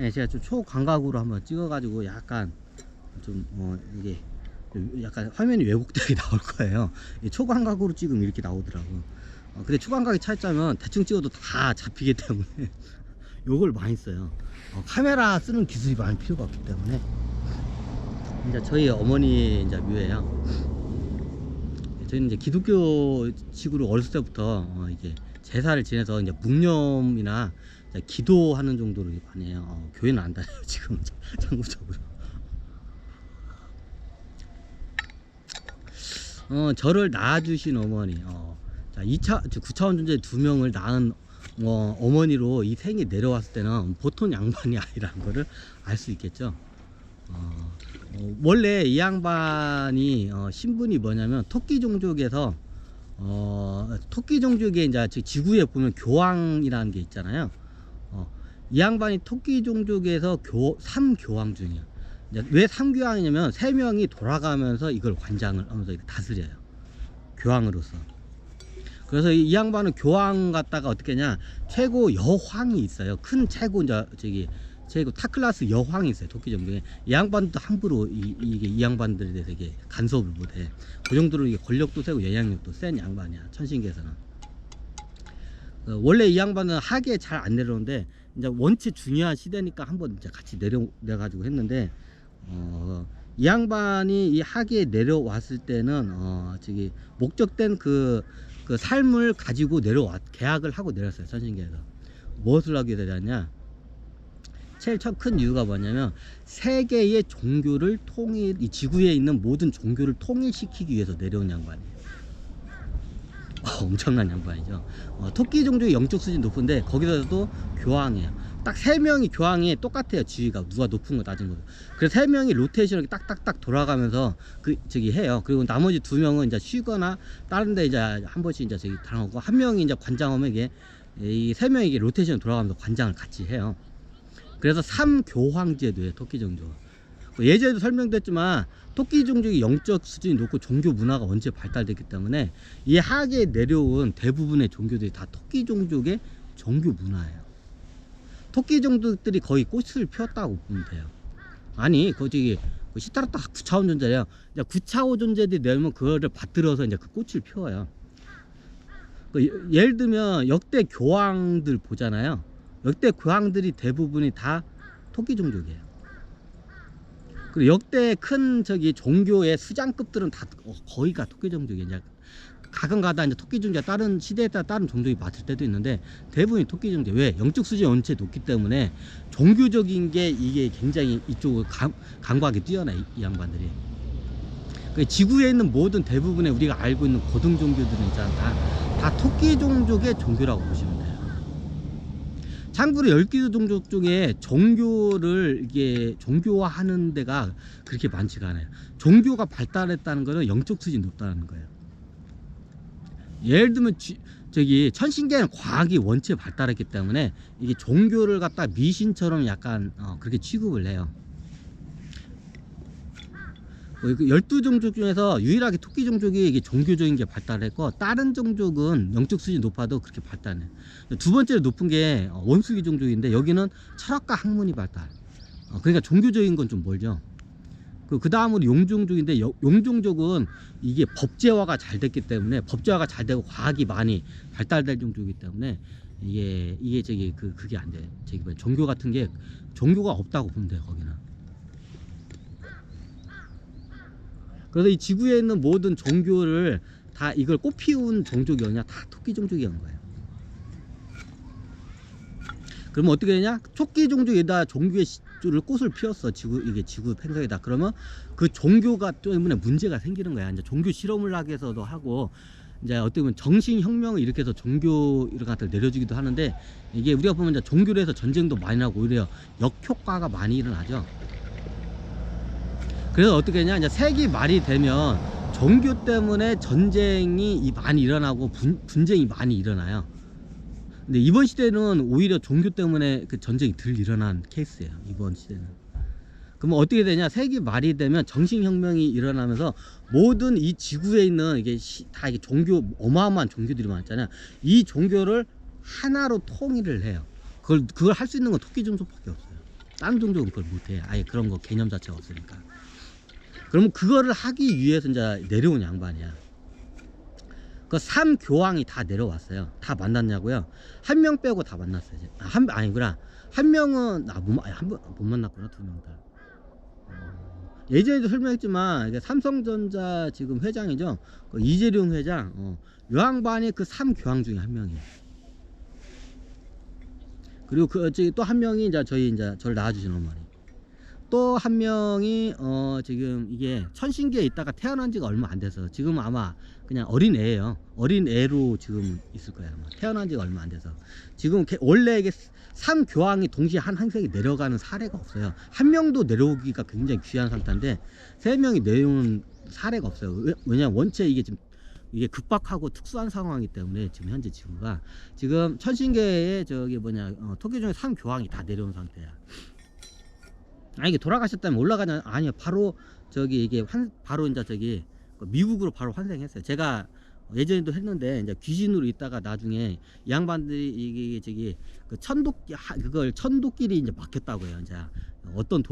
예, 제가 좀 초광각으로 한번 찍어가지고 약간 좀 이게 약간 화면이 왜곡되게 나올 거예요. 이 초광각으로 찍으면 이렇게 나오더라고. 근데 초광각이 차있자면 대충 찍어도 다 잡히기 때문에 요걸 많이 써요. 카메라 쓰는 기술이 많이 필요가 없기 때문에. 이제 저희 어머니 이제 묘예요. 저희는 이제 기독교식으로 어렸을 때부터 이제 제사를 지내서 이제 묵념이나 이제 기도하는 정도로 많이 해요. 교회는 안 다녀요 지금 참고적으로. 저를 낳아주신 어머니, 자 9차원 존재 2명을 낳은 어머니로 이 생이 내려왔을 때는 보통 양반이 아니라는 거를 알 수 있겠죠. 원래 이 양반이 신분이 뭐냐면 토끼 종족에서 토끼 종족에 이제 지구에 보면 교황이라는 게 있잖아요. 이 양반이 토끼 종족에서 3교황 중이에요. 왜 3교황이냐면 3명이 돌아가면서 이걸 관장을 하면서 다스려요. 교황으로서. 그래서 이 양반은 교황 갖다가 어떻게 하냐, 최고 여황이 있어요. 큰 최고 이제 최고 타클라스 여황이 있어요. 토끼 종족에. 이 양반도 함부로 이 양반들에 대해서 이게 간섭을 못해. 그 정도로 이게 권력도 세고 영향력도 센 양반이야, 천신계에서는. 원래 이 양반은 하계에 잘 안 내려오는데 이제 원체 중요한 시대니까 한번 이제 같이 내려가지고 했는데, 이 양반이 이 하계에 내려왔을 때는 목적된 그 삶을 가지고 계약을 하고 내렸어요. 천신계에서 무엇을 하게 되냐, 제일 큰 이유가 뭐냐면 세계의 종교를 이 지구에 있는 모든 종교를 통일시키기 위해서 내려온 양반이에요. 엄청난 양반이죠. 토끼 종족의 영적 수준이 높은데 거기서도 교황이에요. 딱 3명이 교황이 똑같아요. 지위가 누가 높은 거 낮은 거. 그래서 3명이 로테이션을 딱딱딱 돌아가면서 해요. 그리고 나머지 2명은 이제 쉬거나 다른 데 이제 한 번씩 이제 당하고, 한 명이 이제 관장하면 이게 이 3명이 로테이션 돌아가면서 관장을 같이 해요. 그래서 3교황 제도예요, 토끼 종족. 예전에도 설명됐지만 토끼 종족이 영적 수준이 높고 종교 문화가 언제 발달됐기 때문에 이 하계에 내려온 대부분의 종교들이 다 토끼 종족의 종교 문화예요. 토끼 종족들이 거의 꽃을 피웠다고 보면 돼요. 아니, 시타르타 9차원 존재예요. 9차원 존재들이 내면 그거를 받들어서 이제 그 꽃을 피워요. 예를 들면 역대 교황들 보잖아요. 역대 교황들이 대부분이 다 토끼 종족이에요. 그리고 역대 큰 종교의 수장급들은 다 거의가 토끼 종족이에요. 가끔가다 이제 토끼 종족이 다른 시대에 따라 다른 종족이 맡을 때도 있는데 대부분이 토끼 종족. 왜? 영적 수준이 원체 높기 때문에 종교적인 게 이게 굉장히 이쪽으로 감각이 뛰어나, 이 양반들이. 지구에 있는 모든 대부분의 우리가 알고 있는 고등 종교들은 있잖아, 다 토끼 종족의 종교라고 보시면 돼요. 참고로 10개 종족 중에 종교화하는 데가 그렇게 많지가 않아요. 종교가 발달했다는 것은 영적 수준이 높다는 거예요. 예를 들면 천신계는 과학이 원체 발달했기 때문에 이게 종교를 갖다 미신처럼 약간 그렇게 취급을 해요. 12종족 중에서 유일하게 토끼 종족이 이게 종교적인 게 발달했고, 다른 종족은 영적 수준이 높아도 그렇게 발달해요. 두 번째로 높은 게 원숭이 종족인데 여기는 철학과 학문이 발달. 그러니까 종교적인 건 좀 멀죠. 그 다음으로 용종족인데 용종족은 이게 법제화가 잘 됐기 때문에, 법제화가 잘 되고 과학이 많이 발달된 종족이기 때문에 이게 그게 안 돼. 종교 같은 게 종교가 없다고 보면 돼요, 거기는. 그래서 이 지구에 있는 모든 종교를 다 이걸 꽃피운 종족이 어디냐, 다 토끼 종족이 온 거예요. 그러면 어떻게 되냐, 토끼 종족에다 종교의 꽃을 피웠어. 이게 지구 팽성이다. 그러면 그 종교가 때문에 문제가 생기는 거야. 이제 종교 실험을 하기 위해서도 하고, 이제 어떻게 보면 정신혁명을 일으켜서 종교 이런 것들 내려주기도 하는데, 이게 우리가 보면 이제 종교로 해서 전쟁도 많이 나고 오히려 역효과가 많이 일어나죠. 그래서 어떻게 되냐, 이제 세기 말이 되면 종교 때문에 전쟁이 많이 일어나고 분쟁이 많이 일어나요. 근데 이번 시대는 오히려 종교 때문에 그 전쟁이 덜 일어난 케이스예요, 이번 시대는. 그러면 어떻게 되냐, 세기 말이 되면 정신혁명이 일어나면서 모든 이 지구에 있는 이게 이게 종교, 어마어마한 종교들이 많잖아요. 이 종교를 하나로 통일을 해요. 그걸 할 수 있는 건 토끼 종족밖에 없어요. 다른 종족은 그걸 못해. 아예 그런 거 개념 자체가 없으니까. 그러면 그거를 하기 위해서 이제 내려온 양반이야. 그 3교황이 다 내려왔어요. 다 만났냐고요? 한 명 빼고 다 만났어요. 아니구나. 한 명은 못 만났구나. 2명 다. 예전에도 설명했지만 이게 삼성전자 지금 회장이죠. 그 이재룡 회장. 요 양반이 그 3교황 중에 한 명이에요. 그리고 또 한 명이 이제 저를 낳아주신 어머니. 또 한 명이 지금 이게 천신계에 있다가 태어난 지가 얼마 안 돼서 지금 아마 그냥 어린 애예요. 어린 애로 지금 있을 거예요. 아마 태어난 지가 얼마 안 돼서 지금 원래 이게 3교황이 동시에 한 항생이 내려가는 사례가 없어요. 한 명도 내려오기가 굉장히 귀한 상태인데 3명이 내려오는 사례가 없어요. 왜냐면 원체 이게 지금 이게 급박하고 특수한 상황이기 때문에 지금 현재 지구가 지금 천신계에 토끼 중에 3교황이 다 내려온 상태야. 이게 돌아가셨다면 올라가냐? 아니요. 바로 이게 바로 이제 미국으로 바로 환생했어요. 제가 예전에도 했는데 이제 귀신으로 있다가 나중에 이 양반들이 이게 그 그걸 천도끼리 이제 막혔다고 해요. 이제 어떤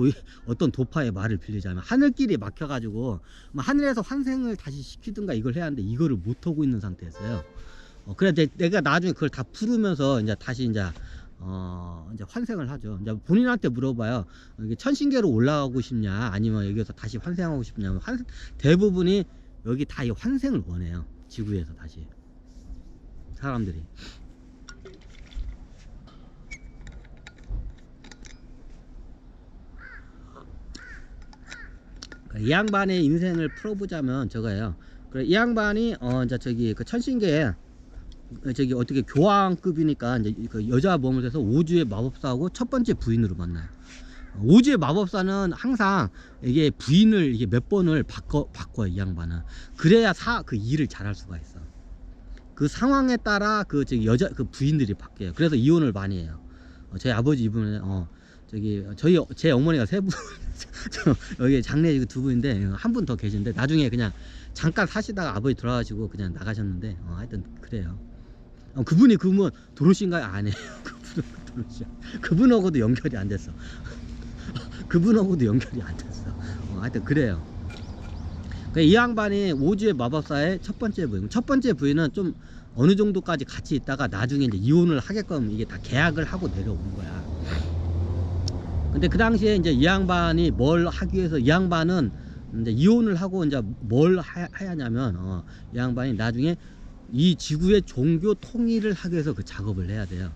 도파의 말을 빌리자면 하늘길이 막혀가지고 하늘에서 환생을 다시 시키든가 이걸 해야 하는데 이거를 못 하고 있는 상태였어요. 그래 내가 나중에 그걸 다 풀으면서 이제 다시 이제 환생을 하죠. 이제 본인한테 물어봐요. 이게 천신계로 올라가고 싶냐, 아니면 여기서 다시 환생하고 싶냐. 대부분이 여기 다 이 환생을 원해요. 지구에서 다시 사람들이. 이 양반의 인생을 풀어보자면 저거예요. 그래 이 양반이 이제 그 천신계에 어떻게 교황급이니까 이제 그 여자 몸을 해서 오주의 마법사하고 첫 번째 부인으로 만나요. 오주의 마법사는 항상 이게 부인을 이게 몇 번을 바꿔요. 이 양반은. 그래야 그 일을 잘할 수가 있어. 그 상황에 따라 여자 그 부인들이 바뀌어요. 그래서 이혼을 많이 해요. 저희 아버지 이분은 제 어머니가 3분 여기 장례 2분인데 한 분 더 계신데 나중에 그냥 잠깐 사시다가 아버지 돌아가시고 그냥 나가셨는데 하여튼 그래요. 그분이 그러면 도로시인가요? 아니에요. 그분은 도로시야. 그분하고도 연결이 안 됐어. 그분하고도 연결이 안 됐어. 하여튼 그래요. 이 양반이 오주의 마법사의 첫 번째 부인. 첫 번째 부인은 좀 어느 정도까지 같이 있다가 나중에 이제 이혼을 하게끔 이게 다 계약을 하고 내려오는 거야. 근데 그 당시에 이제 이 양반이 뭘 하기 위해서 이 양반은 이제 이혼을 하고 이제 뭘 하냐면 이 양반이 나중에 이 지구의 종교 통일을 하기 위해서 그 작업을 해야 돼요.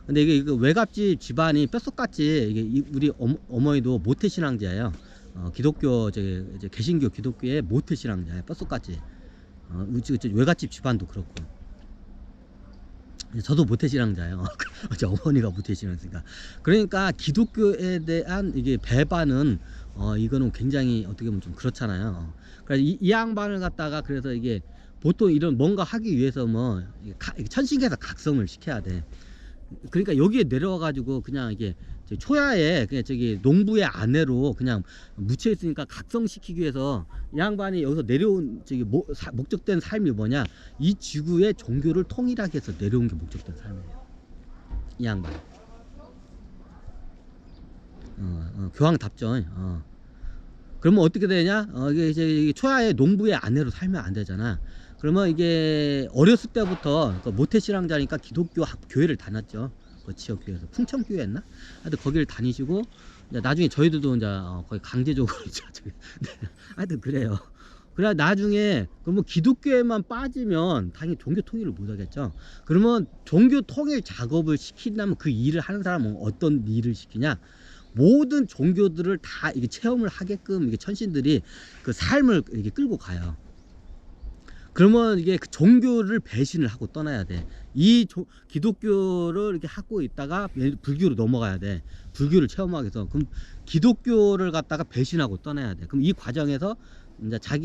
근데 이게 외갓집 집안이 뼛속같이 이게 우리 어머니도 모태신앙자예요. 기독교 이제 개신교 기독교의 모태신앙자예요. 뼛속같이. 외갓집 집안도 그렇고. 저도 모태신앙자예요. 제 어머니가 모태신앙자니까. 그러니까 기독교에 대한 이게 배반은 이거는 굉장히 어떻게 보면 좀 그렇잖아요. 그래서 이 양반을 갖다가 그래서 이게 보통 이런 뭔가 하기 위해서 천신계에서 각성을 시켜야 돼. 그러니까 여기에 내려와 가지고 그냥 이게 초야에 그냥 농부의 아내로 그냥 묻혀 있으니까 각성시키기 위해서 이 양반이 여기서 내려온 목적된 삶이 뭐냐, 이 지구의 종교를 통일하기 위해서 내려온 게 목적된 삶이에요. 이 양반. 교황답죠. 그러면 어떻게 되냐? 이게 이제 초야의 농부의 아내로 살면 안 되잖아. 그러면 이게 어렸을 때부터 모태신앙자니까 기독교 교회를 다녔죠. 그 지역교회에서 풍천교회였나? 하여튼 거기를 다니시고 이제 나중에 저희들도 이제 거의 강제적으로 하여튼 그래요. 그래 나중에 그러면 기독교에만 빠지면 당연히 종교 통일을 못 하겠죠. 그러면 종교 통일 작업을 시킨다면 그 일을 하는 사람은 어떤 일을 시키냐? 모든 종교들을 다 이게 체험을 하게끔 이게 천신들이 그 삶을 이렇게 끌고 가요. 그러면 이게 그 종교를 배신을 하고 떠나야 돼. 기독교를 이렇게 하고 있다가 불교로 넘어가야 돼. 불교를 체험하기 위해서. 그럼 기독교를 갖다가 배신하고 떠나야 돼. 그럼 이 과정에서 이제 제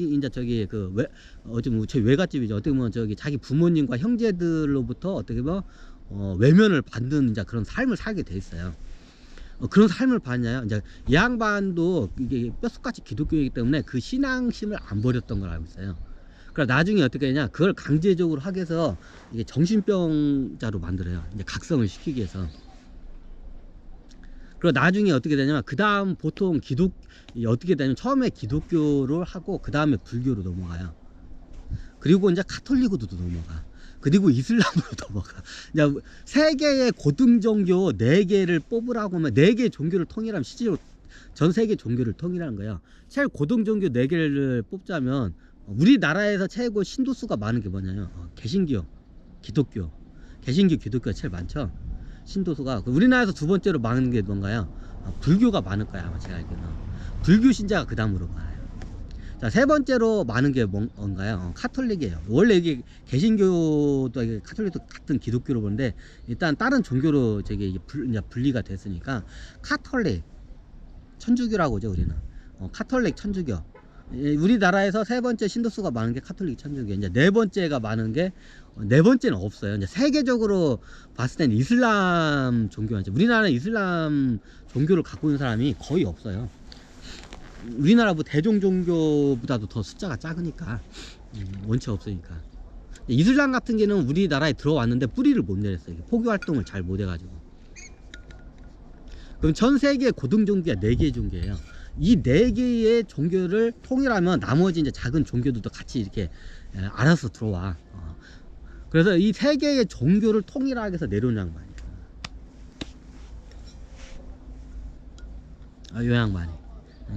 외갓집이죠. 어떻게 보면 자기 부모님과 형제들로부터 어떻게 보면 외면을 받는 이제 그런 삶을 살게 돼 있어요. 그런 삶을 봤냐요. 이제 이 양반도 이게 뼛속같이 기독교이기 때문에 그 신앙심을 안 버렸던 걸 알고 있어요. 그러니까 나중에 어떻게 되냐, 그걸 강제적으로 하게 해서 이게 정신병자로 만들어요. 이제 각성을 시키기 위해서. 그리고 나중에 어떻게 되냐면 그 다음 보통 어떻게 되냐면 처음에 기독교를 하고 그 다음에 불교로 넘어가요. 그리고 이제 카톨릭으로도 넘어가. 그리고 이슬람으로 넘어가. 이제 세계의 고등 종교 4개를 뽑으라고 하면 4개의 종교를 통일하면 실제로 전 세계 종교를 통일하는 거예요. 제일 고등 종교 4개를 뽑자면 우리나라에서 최고 신도수가 많은 게 뭐냐면 개신교, 기독교. 개신교, 기독교가 제일 많죠. 신도수가. 우리나라에서 두 번째로 많은 게 뭔가요? 불교가 많을 거야, 아마 제가 알기로는. 불교 신자가 그 다음으로 많아요. 자, 세 번째로 많은 게 뭔가요? 카톨릭이에요. 원래 이게 개신교도 카톨릭도 같은 기독교로 보는데 일단 다른 종교로 이제 분리가 됐으니까 카톨릭, 천주교라고 하죠, 우리는. 카톨릭, 천주교. 우리나라에서 세 번째 신도수가 많은 게 카톨릭, 천주교. 이제 네 번째가 많은 게 네 번째는 없어요. 이제 세계적으로 봤을 때는 이슬람 종교죠. 우리나라는 이슬람 종교를 갖고 있는 사람이 거의 없어요. 우리나라 뭐 대종 종교보다도 더 숫자가 작으니까 원체 없으니까. 이슬람 같은 게는 우리나라에 들어왔는데 뿌리를 못 내렸어요. 포교 활동을 잘 못 해가지고. 그럼 전 세계 고등 종교가 4개의 종교예요. 이 4개의 종교를 통일하면 나머지 이제 작은 종교들도 같이 이렇게 알아서 들어와. 그래서 이 3개의 종교를 통일하기 위해서 내려온 양반이에요. 요 양반이.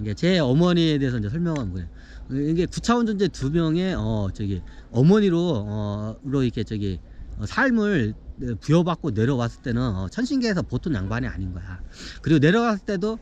이게 제 어머니에 대해서 이제 설명한 거예요. 이게 구차원 존재 2명의 어머니로 이렇게 삶을 부여받고 내려왔을 때는 천신계에서 보통 양반이 아닌 거야. 그리고 내려갔을 때도